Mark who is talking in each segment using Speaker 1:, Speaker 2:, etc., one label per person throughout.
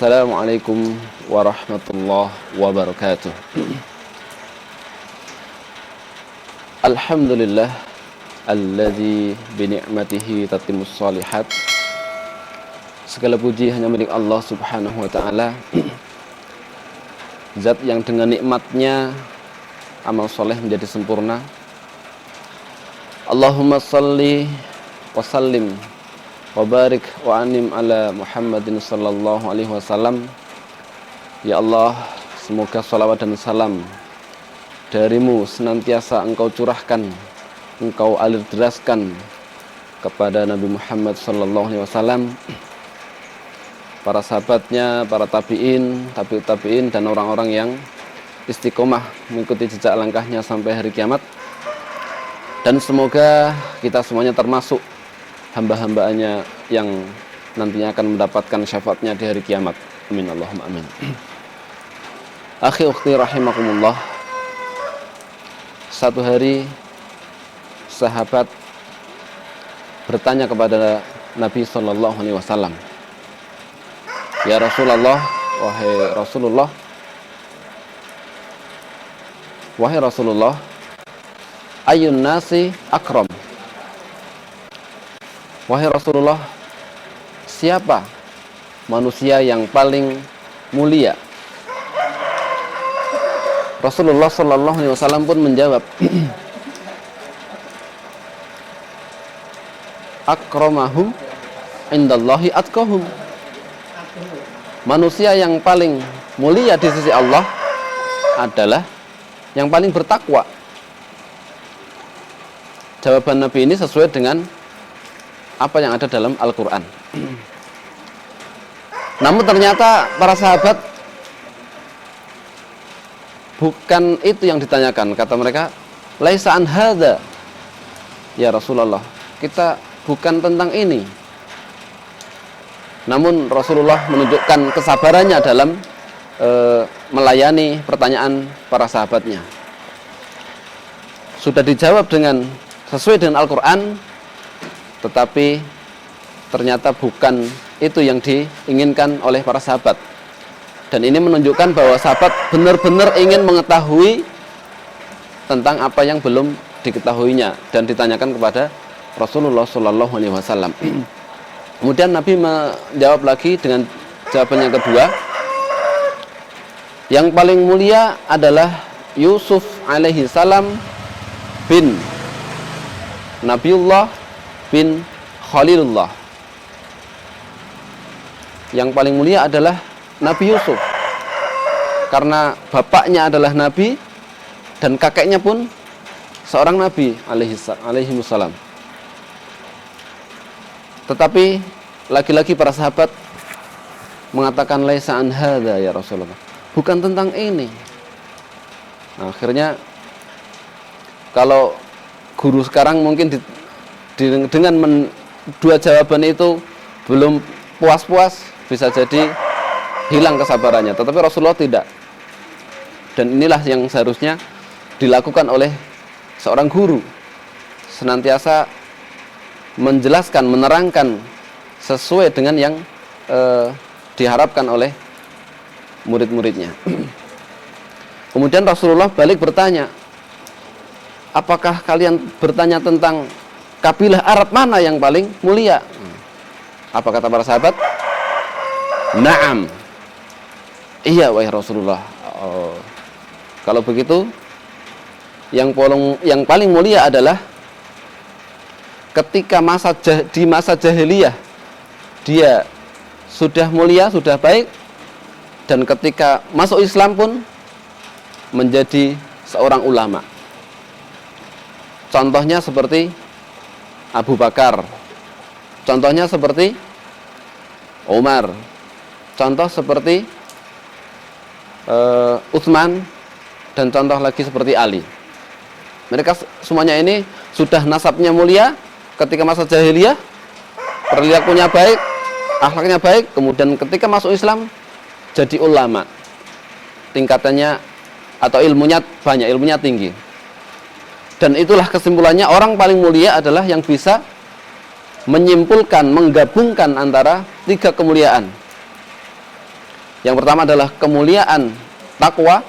Speaker 1: Assalamualaikum warahmatullahi wabarakatuh. Alhamdulillah alladzi bi ni'matihi tatimmus shalihat. Segala puji hanya milik Allah Subhanahu wa taala. Zat yang dengan nikmatnya amal soleh menjadi sempurna. Allahumma salli wa sallim wa barik wa anim ala Muhammadin sallallahu alaihi wasallam. Ya Allah, semoga salawat dan salam darimu senantiasa engkau curahkan, engkau alir deraskan kepada Nabi Muhammad sallallahu alaihi wasallam, para sahabatnya, para tabi'in, tabi'ut tabi'in, dan orang-orang yang istiqomah mengikuti jejak langkahnya sampai hari kiamat. Dan semoga kita semuanya termasuk hamba-hambanya yang nantinya akan mendapatkan syafaatnya di hari kiamat. Amin Allahumma amin. Akhi ukhti rahimakumullah. Satu hari sahabat bertanya kepada Nabi sallallahu alaihi wasallam, "Ya Rasulullah, wahai Rasulullah, ayyun nasi akram?" Wahai Rasulullah, siapa manusia yang paling mulia? Rasulullah sallallahu alaihi wasallam pun menjawab, akramahum indallahi atqahum. Manusia yang paling mulia di sisi Allah adalah yang paling bertakwa. Jawaban Nabi ini sesuai dengan apa yang ada dalam Al-Quran. Namun ternyata para sahabat bukan itu yang ditanyakan. Kata mereka, laisa an hadza ya Rasulullah, kita bukan tentang ini. Namun Rasulullah menunjukkan kesabarannya dalam melayani pertanyaan para sahabatnya. Sudah dijawab dengan sesuai dengan Al-Quran, tetapi ternyata bukan itu yang diinginkan oleh para sahabat. Dan ini menunjukkan bahwa sahabat benar-benar ingin mengetahui tentang apa yang belum diketahuinya dan ditanyakan kepada Rasulullah Shallallahu Alaihi Wasallam. Kemudian Nabi menjawab lagi dengan jawaban yang kedua, yang paling mulia adalah Yusuf alaihi salam bin Nabiullah bin Khalilullah. Yang paling mulia adalah Nabi Yusuf, karena bapaknya adalah Nabi dan kakeknya pun seorang Nabi alaihi salam. Tetapi lagi-lagi para sahabat mengatakan laisa an hadza ya Rasulullah, bukan tentang ini. Nah, akhirnya kalau guru sekarang mungkin dengan dua jawaban itu belum puas-puas, bisa jadi hilang kesabarannya. Tetapi Rasulullah tidak. Dan inilah yang seharusnya dilakukan oleh seorang guru, senantiasa menjelaskan, menerangkan sesuai dengan yang diharapkan oleh murid-muridnya. Kemudian Rasulullah balik bertanya, apakah kalian bertanya tentang kabilah Arab mana yang paling mulia? Apa kata para sahabat? Naam. Iya wahai Rasulullah. Kalau begitu, yang paling mulia adalah ketika di masa jahiliyah dia sudah mulia, sudah baik, dan ketika masuk Islam pun menjadi seorang ulama. Contohnya seperti Abu Bakar, contohnya seperti Umar, contoh seperti Utsman, dan contoh lagi seperti Ali. Mereka semuanya ini sudah nasabnya mulia ketika masa jahiliyah, perilakunya baik, akhlaknya baik, kemudian ketika masuk Islam jadi ulama. Tingkatannya atau ilmunya banyak, ilmunya tinggi. Dan itulah kesimpulannya, orang paling mulia adalah yang bisa menyimpulkan, menggabungkan antara tiga kemuliaan. Yang pertama adalah kemuliaan takwa,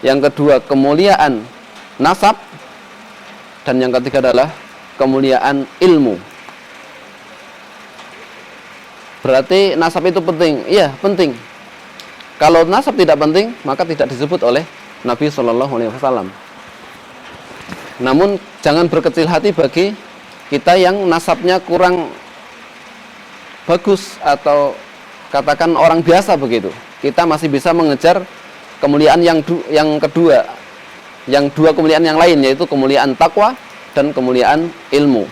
Speaker 1: yang kedua kemuliaan nasab, dan yang ketiga adalah kemuliaan ilmu. Berarti nasab itu penting? Iya, penting. Kalau nasab tidak penting, maka tidak disebut oleh Nabi Shallallahu Alaihi Wasallam. Namun jangan berkecil hati bagi kita yang nasabnya kurang bagus atau katakan orang biasa begitu. Kita masih bisa mengejar kemuliaan yang kedua, yang dua kemuliaan yang lain, yaitu kemuliaan takwa dan kemuliaan ilmu.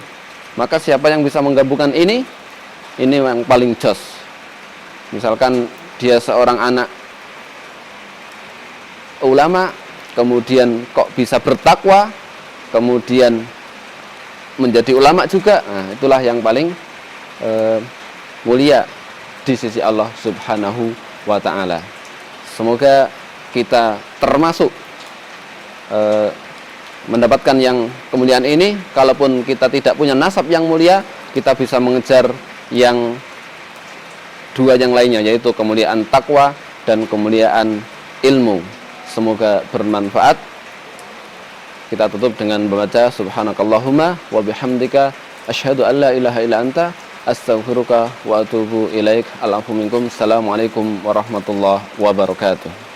Speaker 1: Maka siapa yang bisa menggabungkan ini yang paling jos. Misalkan dia seorang anak ulama, kemudian kok bisa bertakwa, kemudian menjadi ulama juga, nah, itulah yang paling mulia di sisi Allah Subhanahu wa ta'ala. Semoga kita termasuk mendapatkan yang kemuliaan ini. Kalaupun kita tidak punya nasab yang mulia, kita bisa mengejar yang dua yang lainnya, yaitu kemuliaan takwa dan kemuliaan ilmu. Semoga bermanfaat. Kita tutup dengan membaca subhanakallahumma wa bihamdika asyhadu an la ilaha illa anta astaghfiruka wa atubu ilaik. Assalamualaikum warahmatullahi wabarakatuh.